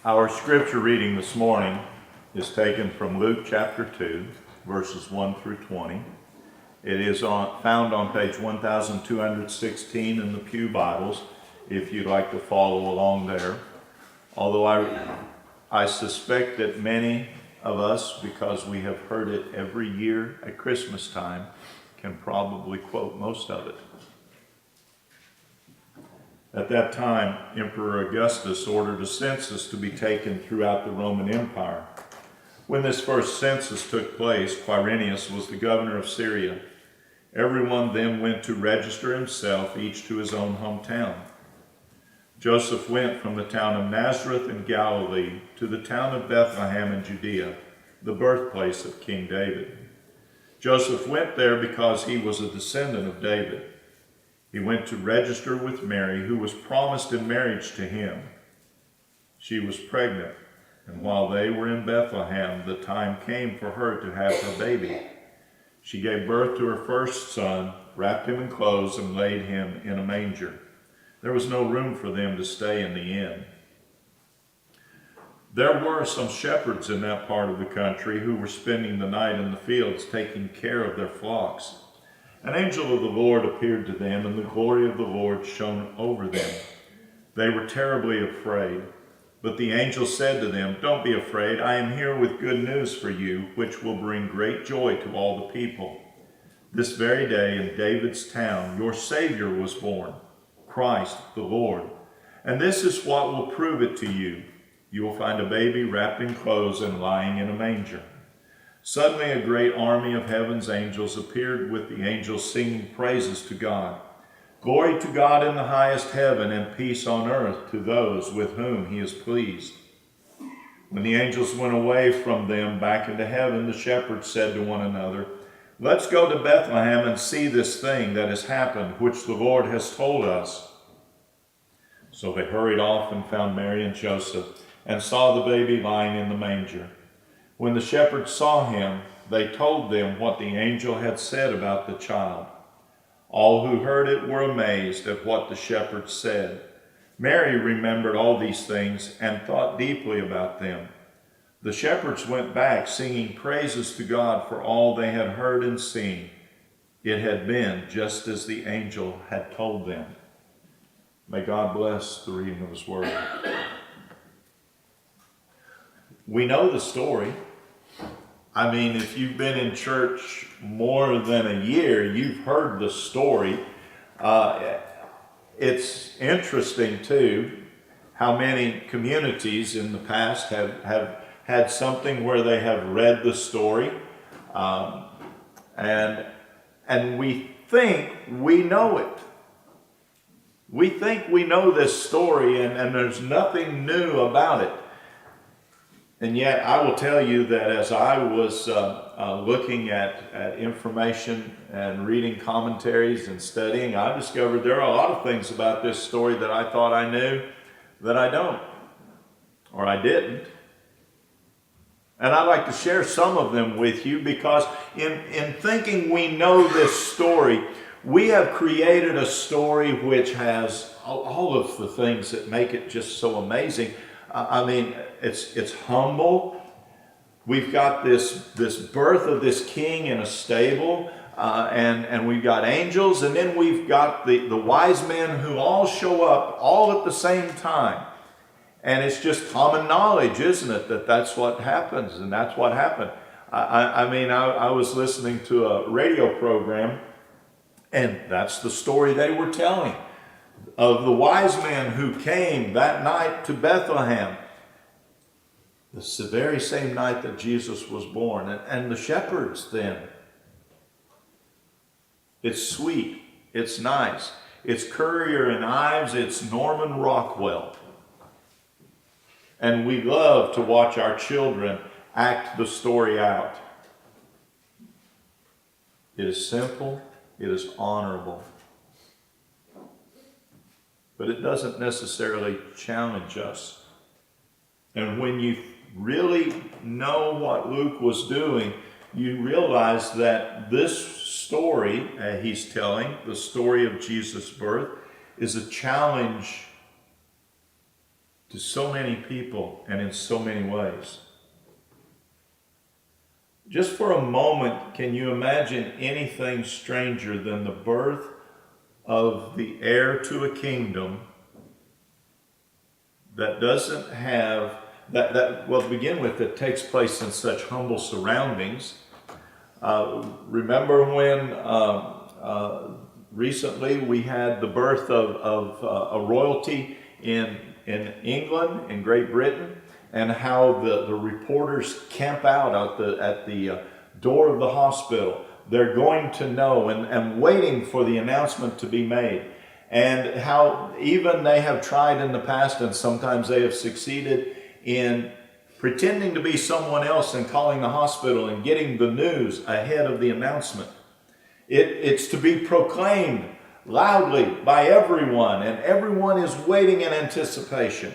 Our scripture reading this morning is taken from Luke chapter 2, verses 1 through 20. It is found on page 1216 in the Pew Bibles, if you'd like to follow along there. Although I suspect that many of us, because we have heard it every year at Christmas time, can probably quote most of it. At that time, Emperor Augustus ordered a census to be taken throughout the Roman Empire. When this first census took place, Quirinius was the governor of Syria. Everyone then went to register himself, each to his own hometown. Joseph went from the town of Nazareth in Galilee to the town of Bethlehem in Judea, the birthplace of King David. Joseph went there because he was a descendant of David. He went to register with Mary, who was promised in marriage to him. She was pregnant, and while they were in Bethlehem, the time came for her to have her baby. She gave birth to her first son, wrapped him in clothes, and laid him in a manger. There was no room for them to stay in the inn. There were some shepherds in that part of the country who were spending the night in the fields, taking care of their flocks. An angel of the Lord appeared to them, and the glory of the Lord shone over them. They were terribly afraid. But the angel said to them, "Don't be afraid. I am here with good news for you, which will bring great joy to all the people. This very day in David's town, your Savior was born, Christ the Lord. And this is what will prove it to you. You will find a baby wrapped in clothes and lying in a manger." Suddenly a great army of heaven's angels appeared with the angels singing praises to God. "Glory to God in the highest heaven, and peace on earth to those with whom he is pleased." When the angels went away from them back into heaven, the shepherds said to one another, "Let's go to Bethlehem and see this thing that has happened, which the Lord has told us." So they hurried off and found Mary and Joseph, and saw the baby lying in the manger. When the shepherds saw him, they told them what the angel had said about the child. All who heard it were amazed at what the shepherds said. Mary remembered all these things and thought deeply about them. The shepherds went back, singing praises to God for all they had heard and seen. It had been just as the angel had told them. May God bless the reading of his word. We know the story. I mean, if you've been in church more than a year, you've heard the story. It's interesting, too, how many communities in the past have had something where they have read the story. And we think we know it. We think we know this story, and there's nothing new about it. And yet, I will tell you that as I was looking at information and reading commentaries and studying, I discovered there are a lot of things about this story that I thought I knew that I don't, or I didn't. And I'd like to share some of them with you because in thinking we know this story, we have created a story which has all of the things that make it just so amazing. I mean, it's humble. We've got this birth of this king in a stable, and we've got angels, and then we've got the wise men who all show up all at the same time. And it's just common knowledge, isn't it, that that's what happens, and that's what happened. I was listening to a radio program, and that's the story they were telling of the wise men who came that night to Bethlehem, the very same night that Jesus was born. And the shepherds then. It's sweet. It's nice. It's Currier and Ives. It's Norman Rockwell. And we love to watch our children act the story out. It is simple. It is honorable. But it doesn't necessarily challenge us. And when you really know what Luke was doing, you realize that this story he's telling, the story of Jesus' birth, is a challenge to so many people and in so many ways. Just for a moment, can you imagine anything stranger than the birth of the heir to a kingdom that doesn't have, well, to begin with, that takes place in such humble surroundings? Remember when recently we had the birth of a royalty in England, in Great Britain, and how the reporters camp out at the door of the hospital. They're going to know and waiting for the announcement to be made. And how even they have tried in the past, and sometimes they have succeeded in pretending to be someone else and calling the hospital and getting the news ahead of the announcement. It's to be proclaimed loudly by everyone, and everyone is waiting in anticipation.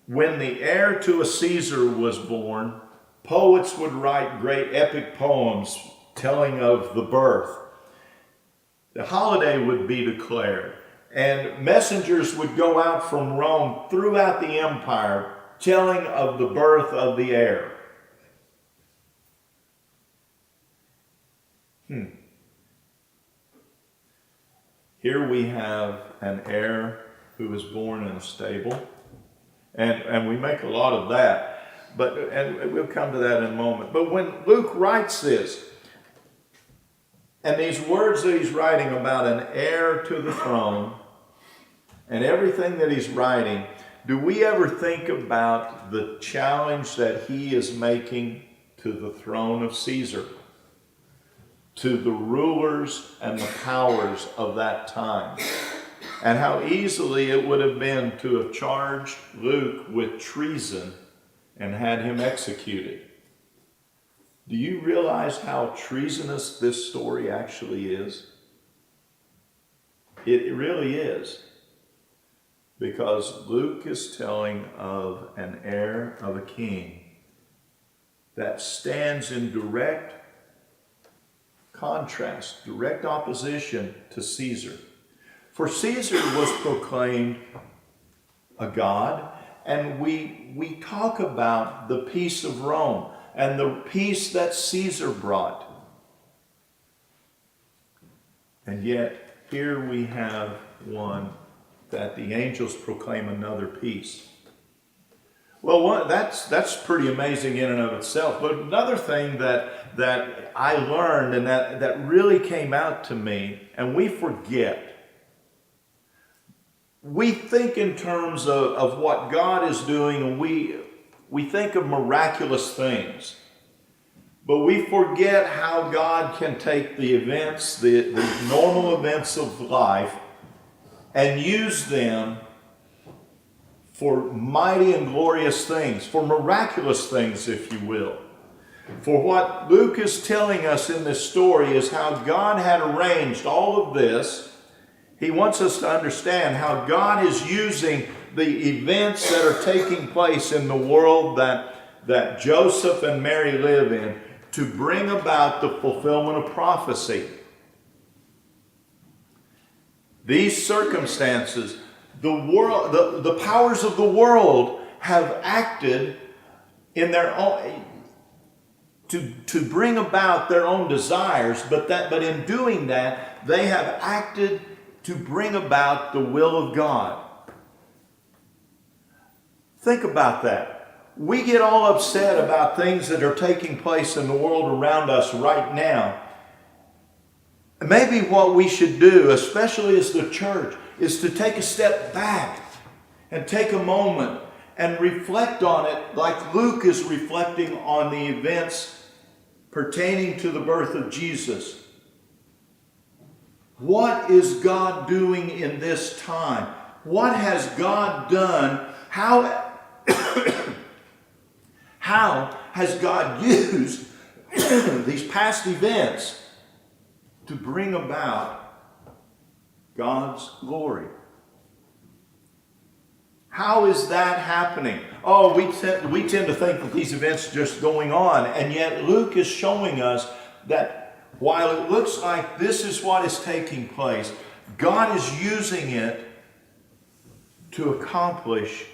When the heir to a Caesar was born, poets would write great epic poems telling of the birth. The holiday would be declared, and messengers would go out from Rome throughout the empire telling of the birth of the heir. Here we have an heir who is born in a stable. And we make a lot of that, and we'll come to that in a moment. But when Luke writes this, and these words that he's writing about an heir to the throne, and everything that he's writing, do we ever think about the challenge that he is making to the throne of Caesar, to the rulers and the powers of that time? And how easily it would have been to have charged Luke with treason and had him executed. Do you realize how treasonous this story actually is? It really is. Because Luke is telling of an heir of a king that stands in direct contrast, direct opposition to Caesar. For Caesar was proclaimed a god, and we talk about the peace of Rome and the peace that Caesar brought. And yet, here we have one that the angels proclaim another peace. Well, that's pretty amazing in and of itself. But another thing that I learned and that really came out to me, and we forget. We think in terms of what God is doing, and we think of miraculous things. But we forget how God can take the events, the normal events of life, and use them for mighty and glorious things, for miraculous things, if you will. For what Luke is telling us in this story is how God had arranged all of this. He wants us to understand how God is using the events that are taking place in the world that Joseph and Mary live in to bring about the fulfillment of prophecy. These circumstances, the powers of the world have acted in their own to bring about their own desires, but in doing that, they have acted to bring about the will of God. Think about that. We get all upset about things that are taking place in the world around us right now. Maybe what we should do, especially as the church, is to take a step back and take a moment and reflect on it like Luke is reflecting on the events pertaining to the birth of Jesus. What is God doing in this time? What has God done? How has God used these past events to bring about God's glory? How is that happening? Oh, we tend to think that these events are just going on, and yet Luke is showing us that while it looks like this is what is taking place, God is using it to accomplish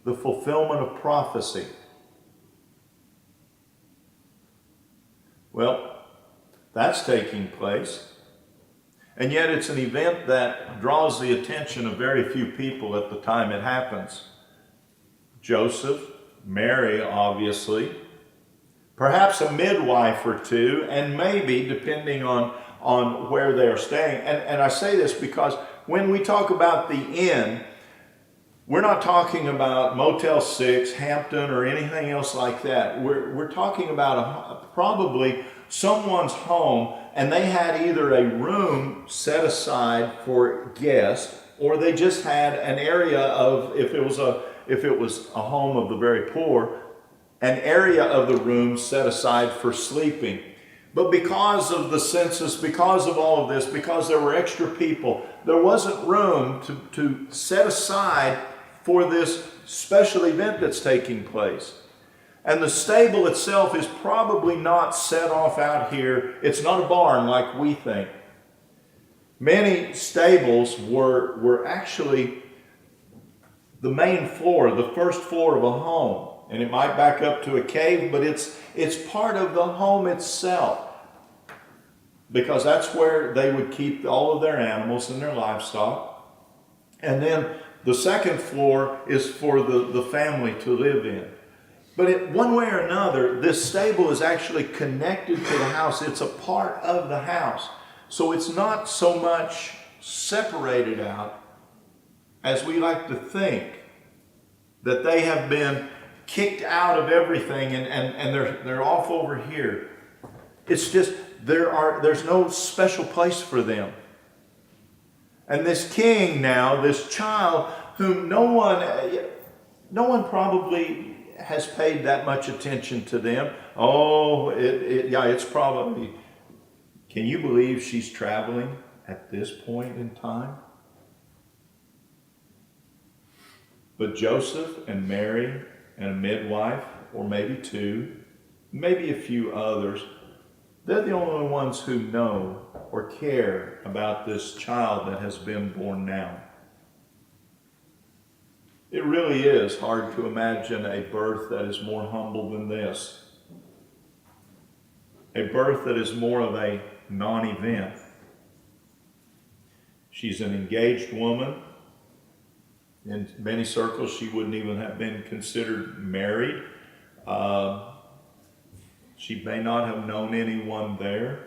the fulfillment of prophecy. Well, that's taking place. And yet it's an event that draws the attention of very few people at the time it happens. Joseph, Mary, obviously, perhaps a midwife or two, and maybe, depending on where they're staying. And I say this because when we talk about the inn, we're not talking about Motel 6, Hampton, or anything else like that. We're talking about probably someone's home, and they had either a room set aside for guests, or they just had an area of, if it was a home of the very poor, an area of the room set aside for sleeping. But because of the census, because of all of this, because there were extra people, there wasn't room to set aside for this special event that's taking place. And the stable itself is probably not set off out here. It's not a barn like we think. Many stables were actually the main floor, the first floor of a home. And it might back up to a cave, but it's part of the home itself. Because that's where they would keep all of their animals and their livestock. And then the second floor is for the family to live in. But one way or another, this stable is actually connected to the house. It's a part of the house. So it's not so much separated out as we like to think, that they have been kicked out of everything and they're off over here. It's just there's no special place for them. And this king now, this child, whom no one probably has paid that much attention to them. Oh, it's probably. Can you believe she's traveling at this point in time? But Joseph and Mary and a midwife, or maybe two, maybe a few others, they're the only ones who know or care about this child that has been born now. It really is hard to imagine a birth that is more humble than this. A birth that is more of a non-event. She's an engaged woman. In many circles, she wouldn't even have been considered married. She may not have known anyone there.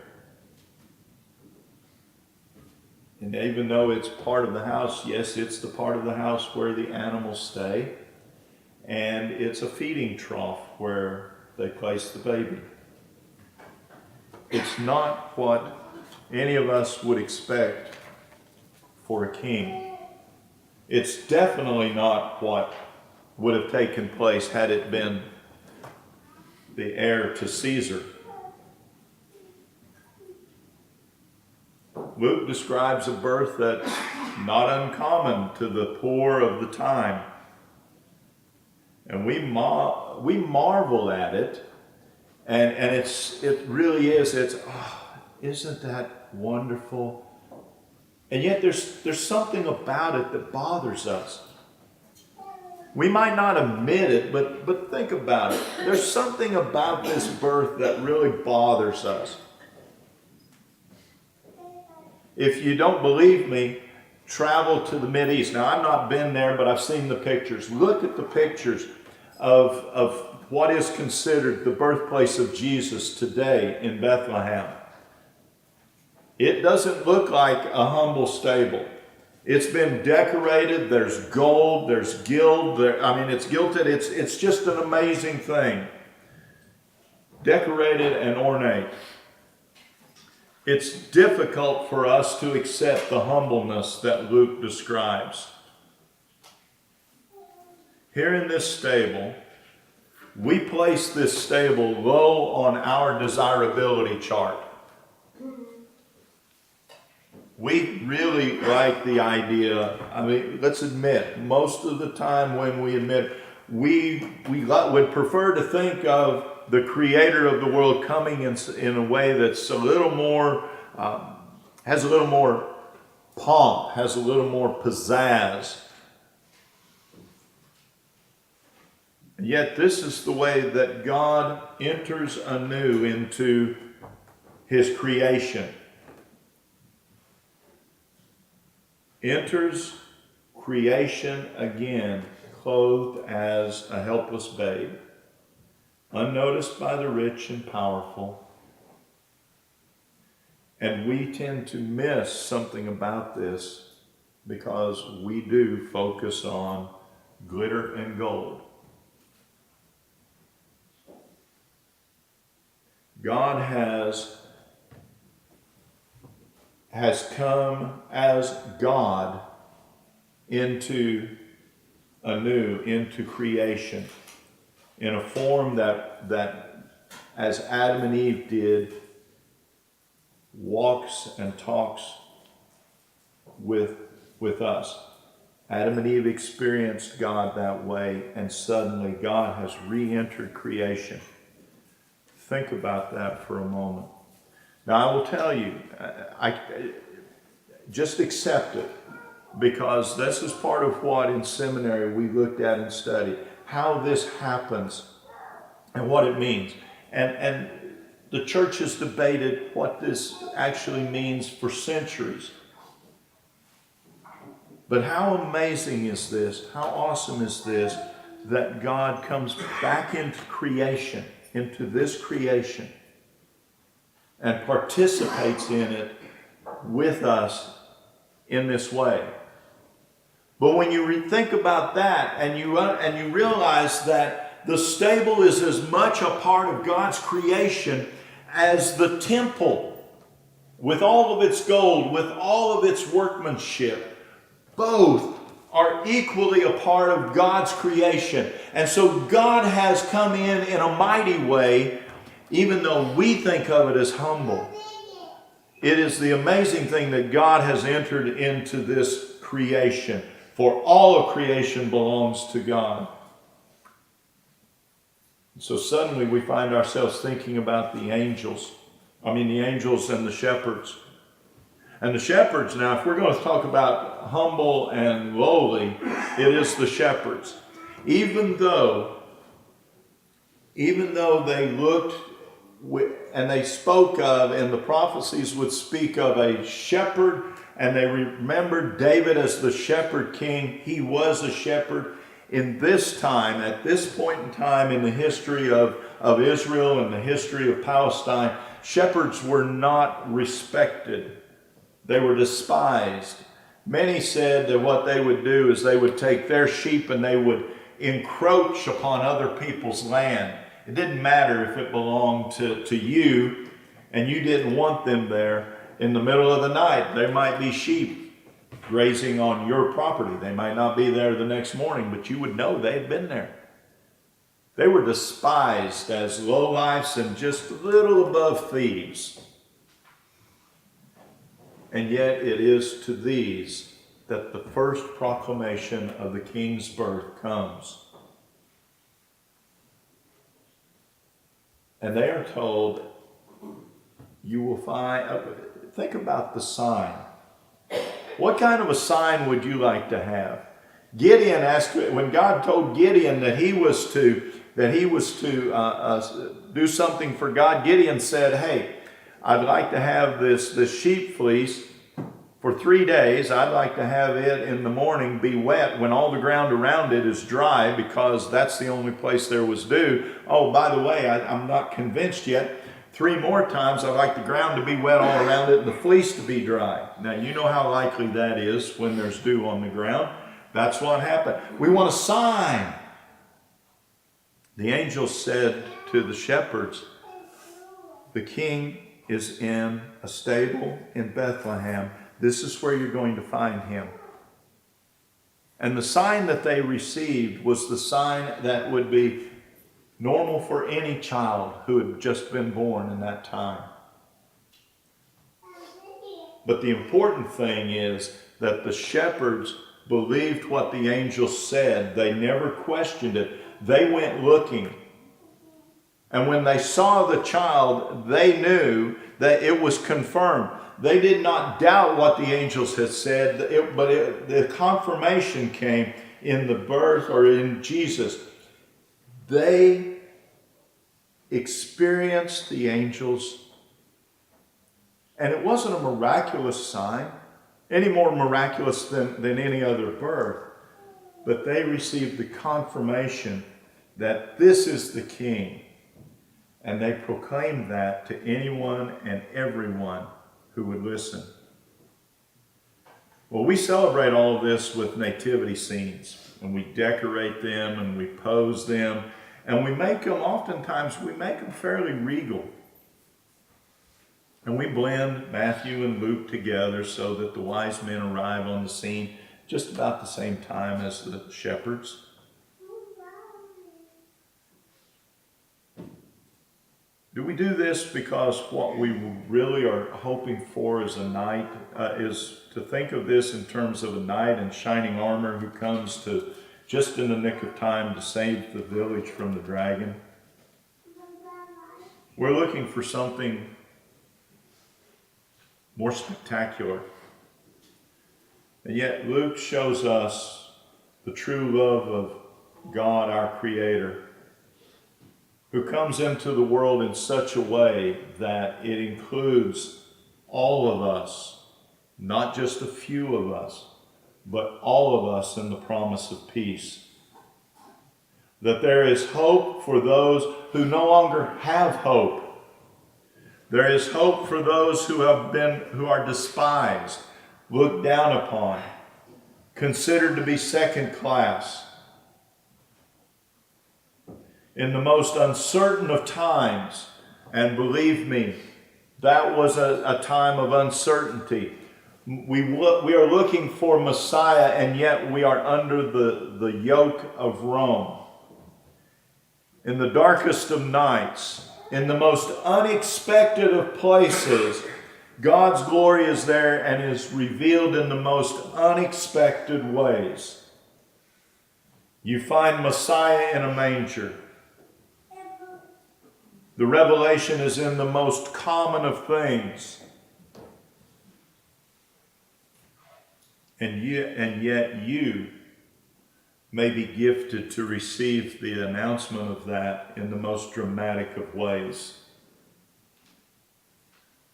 And even though it's part of the house, yes, it's the part of the house where the animals stay. And it's a feeding trough where they place the baby. It's not what any of us would expect for a king. It's definitely not what would have taken place had it been the heir to Caesar. Luke describes a birth that's not uncommon to the poor of the time. And we marvel at it. And it really is. Isn't that wonderful? And yet there's something about it that bothers us. We might not admit it, but think about it. There's something about this birth that really bothers us. If you don't believe me, travel to the Mideast. Now, I've not been there, but I've seen the pictures. Look at the pictures of what is considered the birthplace of Jesus today in Bethlehem. It doesn't look like a humble stable. It's been decorated. There's gold. There's gilt. It's gilded. It's just an amazing thing. Decorated and ornate. It's difficult for us to accept the humbleness that Luke describes. Here in this stable, we place this stable low on our desirability chart. We really like the idea. Let's admit, most of the time when we admit, we would prefer to think of the creator of the world coming in a way that's a little more, has a little more pomp, has a little more pizzazz. And yet this is the way that God enters anew into his creation. Enters creation again, clothed as a helpless babe, unnoticed by the rich and powerful. And we tend to miss something about this because we do focus on glitter and gold. God has come as God into creation in a form that as Adam and Eve did, walks and talks with us. Adam and Eve experienced God that way, and suddenly God has re-entered creation. Think about that for a moment. Now I will tell you, I just accept it, because this is part of what in seminary we looked at and studied, how this happens and what it means. And the church has debated what this actually means for centuries. But how amazing is this? How awesome is this that God comes back into creation, into this creation, and participates in it with us in this way. But when you think about that and you realize that the stable is as much a part of God's creation as the temple, with all of its gold, with all of its workmanship, both are equally a part of God's creation. And so God has come in a mighty way, even though we think of it as humble. It is the amazing thing that God has entered into this creation, for all of creation belongs to God. So suddenly we find ourselves thinking about the angels and the shepherds. And the shepherds, now if we're going to talk about humble and lowly, it is the shepherds. Even though they looked and they spoke of, and the prophecies would speak of a shepherd, and they remembered David as the shepherd king. He was a shepherd. In this time, at this point in time in the history of Israel and the history of Palestine, shepherds were not respected. They were despised. Many said that what they would do is they would take their sheep and they would encroach upon other people's land. It didn't matter if it belonged to you and you didn't want them there. In the middle of the night, there might be sheep grazing on your property. They might not be there the next morning, but you would know they had been there. They were despised as lowlifes and just a little above thieves. And yet it is to these that the first proclamation of the king's birth comes. And they are told, you will find, think about the sign. What kind of a sign would you like to have? Gideon asked, when God told Gideon that he was to do something for God, Gideon said, hey, I'd like to have this sheep fleece for 3 days. I'd like to have it in the morning be wet when all the ground around it is dry, because that's the only place there was dew. Oh, by the way, I'm not convinced yet. 3 more times I'd like the ground to be wet all around it and the fleece to be dry. Now, you know how likely that is when there's dew on the ground. That's what happened. We want a sign. The angel said to the shepherds, the king is in a stable in Bethlehem. This is where you're going to find him. And the sign that they received was the sign that would be normal for any child who had just been born in that time. But the important thing is that the shepherds believed what the angel said. They never questioned it. They went looking. And when they saw the child, they knew that it was confirmed. They did not doubt what the angels had said, but the confirmation came in the birth, or in Jesus. they experienced the angels. And it wasn't a miraculous sign, any more miraculous than any other birth. But they received the confirmation that this is the King. And they proclaimed that to anyone and everyone who would listen. Well, we celebrate all of this with nativity scenes, and we decorate them and we pose them, and we make them, oftentimes, we make them fairly regal. And we blend Matthew and Luke together so that the wise men arrive on the scene just about the same time as the shepherds. Do we do this because what we really are hoping for is a knight, is to think of this in terms of a knight in shining armor who comes to just in the nick of time to save the village from the dragon? We're looking for something more spectacular. And yet Luke shows us the true love of God, our Creator, who comes into the world in such a way that it includes all of us, not just a few of us, but all of us in the promise of peace. That there is hope for those who no longer have hope. There is hope for those who are despised, looked down upon, considered to be second class. In the most uncertain of times, and believe me, that was a time of uncertainty. We are looking for Messiah, and yet we are under the yoke of Rome. In the darkest of nights, in the most unexpected of places, God's glory is there and is revealed in the most unexpected ways. You find Messiah in a manger. The revelation is in the most common of things. And yet you may be gifted to receive the announcement of that in the most dramatic of ways.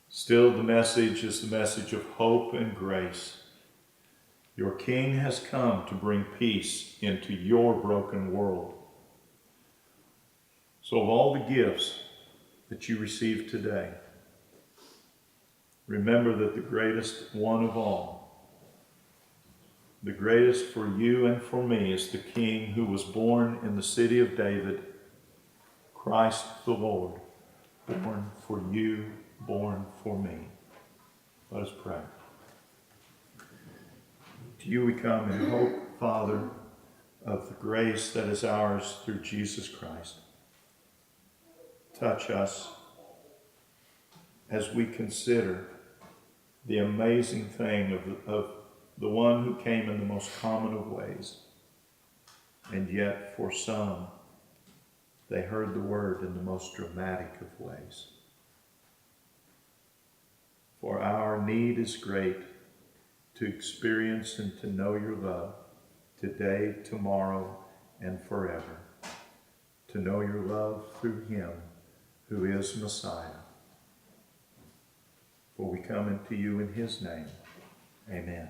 Still, the message is the message of hope and grace. Your King has come to bring peace into your broken world. So of all the gifts that you receive today, remember that the greatest one of all, the greatest for you and for me, is the King who was born in the city of David, Christ the Lord, born for you, born for me. Let us pray. To you we come in hope, Father, of the grace that is ours through Jesus Christ. Touch us as we consider the amazing thing of the one who came in the most common of ways. And yet, for some, they heard the word in the most dramatic of ways. For our need is great to experience and to know your love today, tomorrow, and forever. To know your love through him who is Messiah. For we come into you in his name. Amen.